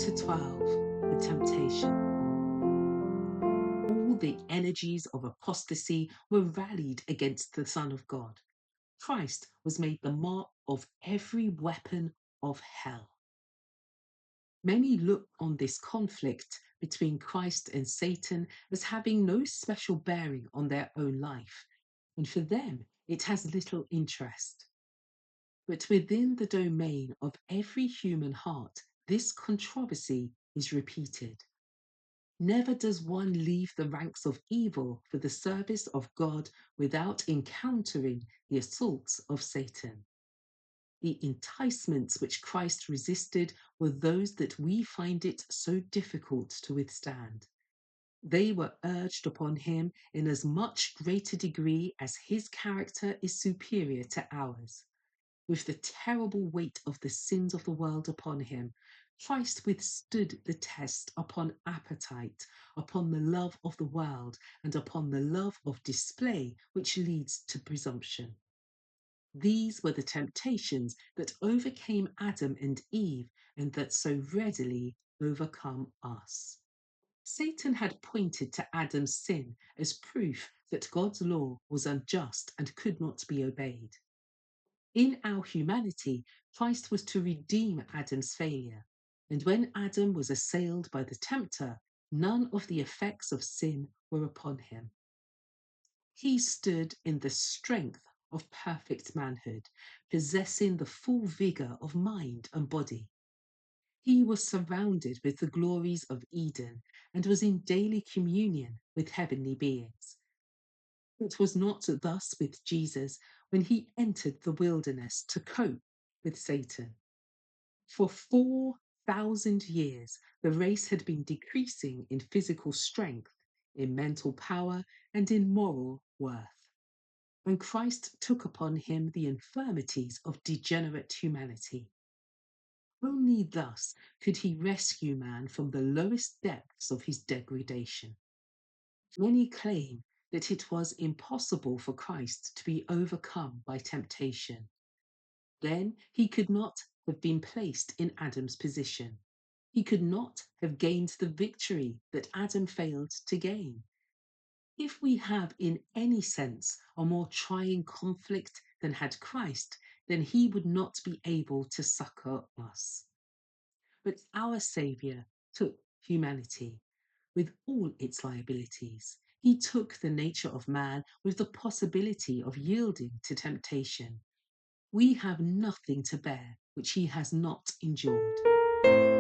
Chapter 12. The Temptation. All the energies of apostasy were rallied against the Son of God. Christ was made the mark of every weapon of hell. Many look on this conflict between Christ and Satan as having no special bearing on their own life, and for them it has little interest. But within the domain of every human heart, this controversy is repeated. Never does one leave the ranks of evil for the service of God without encountering the assaults of Satan. The enticements which Christ resisted were those that we find it so difficult to withstand. They were urged upon him in as much greater degree as his character is superior to ours. With the terrible weight of the sins of the world upon him, Christ withstood the test upon appetite, upon the love of the world, and upon the love of display which leads to presumption. These were the temptations that overcame Adam and Eve, and that so readily overcome us. Satan had pointed to Adam's sin as proof that God's law was unjust and could not be obeyed. In our humanity, Christ was to redeem Adam's failure, and when Adam was assailed by the tempter, none of the effects of sin were upon him. He stood in the strength of perfect manhood, possessing the full vigour of mind and body. He was surrounded with the glories of Eden and was in daily communion with heavenly beings. It was not thus with Jesus when he entered the wilderness to cope with Satan. For 4,000 years, the race had been decreasing in physical strength, in mental power, and in moral worth. And Christ took upon him the infirmities of degenerate humanity. Only thus could he rescue man from the lowest depths of his degradation. Many claim that it was impossible for Christ to be overcome by temptation. Then he could not have been placed in Adam's position. He could not have gained the victory that Adam failed to gain. If we have in any sense a more trying conflict than had Christ, then he would not be able to succor us. But our Saviour took humanity with all its liabilities. He took the nature of man with the possibility of yielding to temptation. We have nothing to bear which he has not endured.